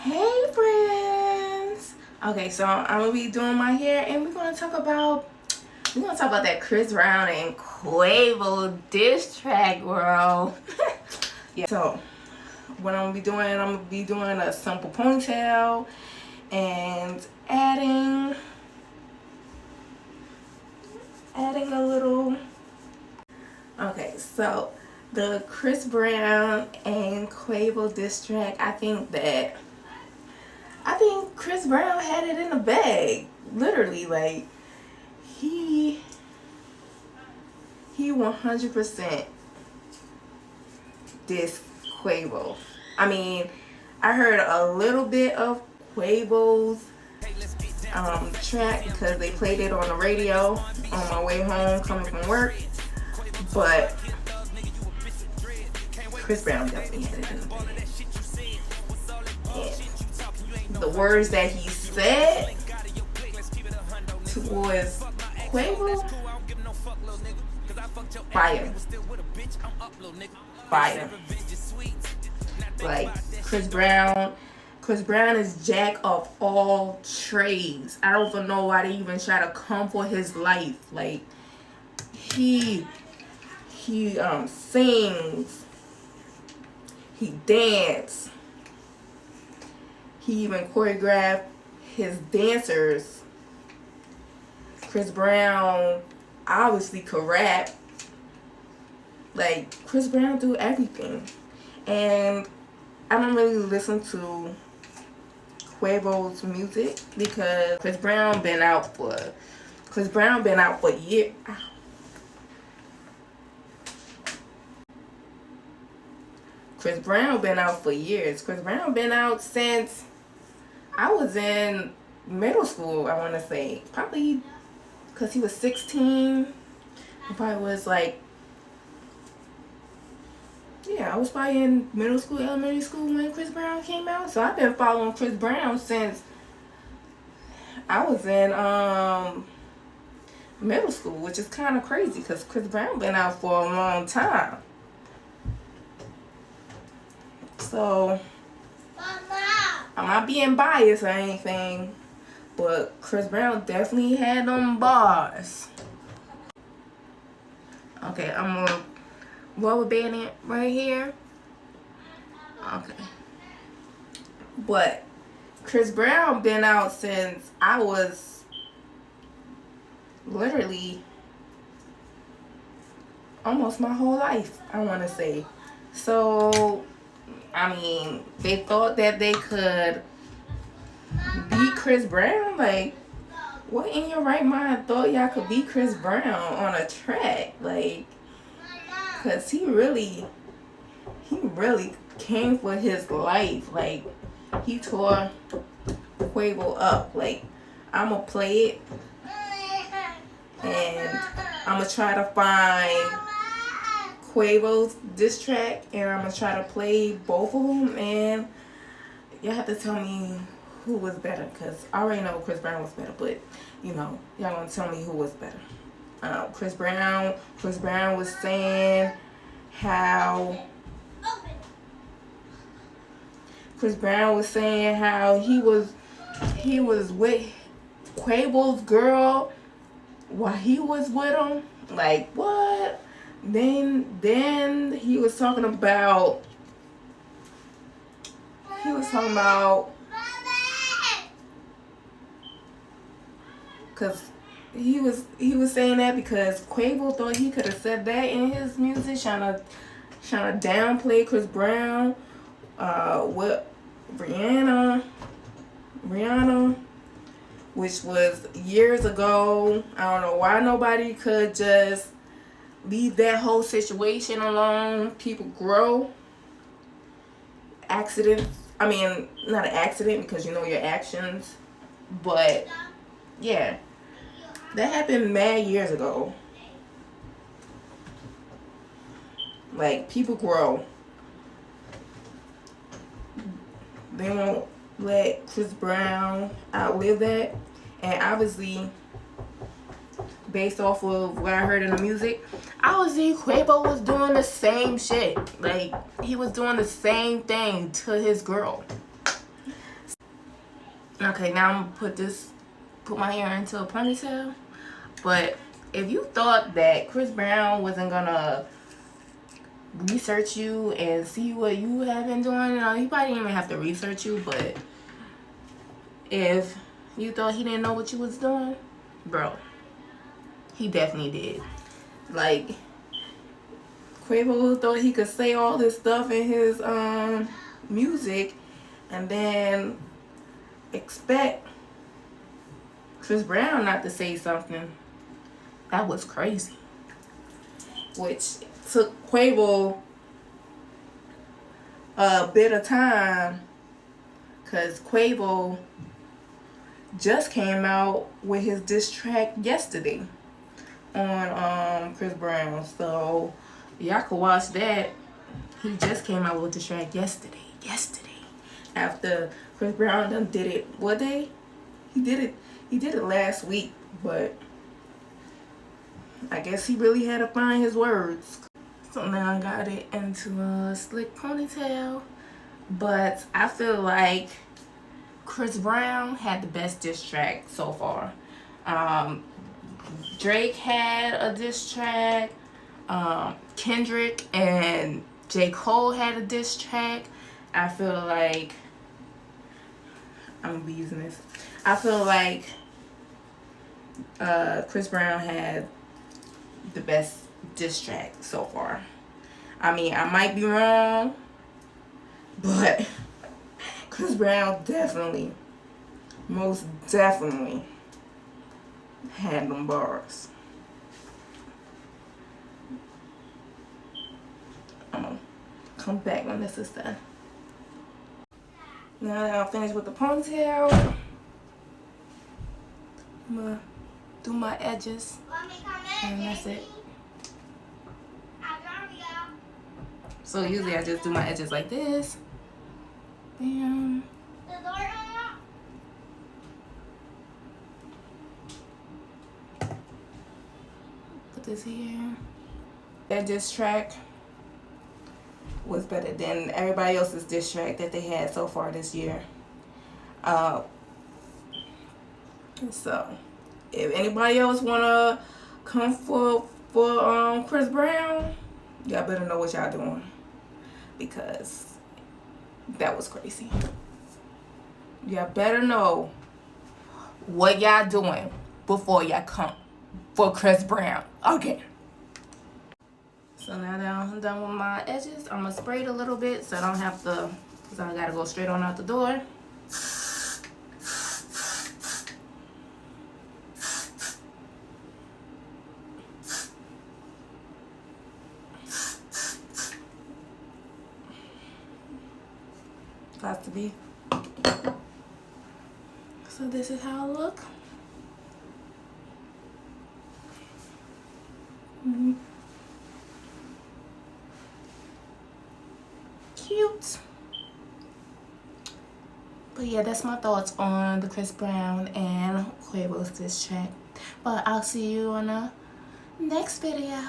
Hey friends. Okay, so I'm gonna be doing my hair and we're gonna talk about that Chris Brown and Quavo diss track, world. Yeah. So what I'm gonna be doing a simple ponytail and adding a little. Okay, so the Chris Brown and Quavo diss track, I think Chris Brown had it in the bag. Literally, like he 100% dissed Quavo. I mean, I heard a little bit of Quavo's track because they played it on the radio on my way home coming from work. But Chris Brown definitely had it in the bag. And the words that he said towards Quavo, fire. Fire. Like Chris Brown is jack of all trades. I don't even know why they even try to come for his life. Like he sings, he dances, he even choreographed his dancers. Chris Brown obviously could rap. Like Chris Brown do everything. And I don't really listen to Quavo's music because Chris Brown been out for years. Chris Brown been out for years. Chris Brown been out since I was in middle school, I want to say. Probably because he was 16. He probably was like, yeah, I was probably in middle school, elementary school when Chris Brown came out. So I've been following Chris Brown since I was in middle school, which is kind of crazy because Chris Brown been out for a long time. So I'm not being biased or anything, but Chris Brown definitely had them bars. Okay, I'm gonna rubber band it right here. Okay. But Chris Brown been out since I was literally almost my whole life, I want to say. So, I mean, they thought that they could beat Chris Brown? Like, what in your right mind thought y'all could beat Chris Brown on a track? Like, because he really came for his life. Like, he tore Quavo up. Like, I'm going to play it and I'm going to try to find Quavo's diss track and I'm going to try to play both of them, and y'all have to tell me who was better, because I already know Chris Brown was better, but you know, y'all gonna tell me who was better. Chris Brown was saying how he was with Quavo's girl while he was with him. Like, what? Then he was talking about because he was saying that because Quavo thought he could have said that in his music, trying to downplay Chris Brown with Rihanna, which was years ago. I don't know why nobody could just leave that whole situation alone. People grow. Accidents. I mean, not an accident because you know your actions, but yeah, that happened mad years ago. Like, people grow. They won't let Chris Brown outlive that, and obviously, based off of what I heard in the music, obviously Quavo was doing the same shit. Like, he was doing the same thing to his girl. Okay, now I'm gonna put my hair into a ponytail. But if you thought that Chris Brown wasn't gonna research you and see what you have been doing, he probably didn't even have to research you, but if you thought he didn't know what you was doing, bro, he definitely did. Like, Quavo thought he could say all this stuff in his music and then expect Chris Brown not to say something. That was crazy. Which took Quavo a bit of time, because Quavo just came out with his diss track yesterday on Chris Brown. So y'all can watch that. He just came out with the track yesterday. After Chris Brown done did it. What day? He did it last week, but I guess he really had to find his words. So now I got it into a slick ponytail. But I feel like Chris Brown had the best diss track so far. Drake had a diss track. Kendrick and J. Cole had a diss track. I feel like I'm gonna be using this. I feel like Chris Brown had the best diss track so far. I mean, I might be wrong, but Chris Brown definitely, most definitely had them bars. I'm gonna come back when this is done. Now that I'm finished with the ponytail, I'm gonna do my edges, and that's it. So usually I just do my edges like this. Bam. Put this here. That diss track was better than everybody else's diss track that they had so far this year. So if anybody else wanna come for Chris Brown, y'all better know what y'all doing, because that was crazy. Y'all better know what y'all doing before y'all come for Chris Brown. Okay. So now that I'm done with my edges, I'm gonna spray it a little bit so I don't have to, because I gotta go straight on out the door. Got to be. So this is how it look. Cute. But yeah, that's my thoughts on the Chris Brown and Quavo's diss track. But I'll see you on the next video.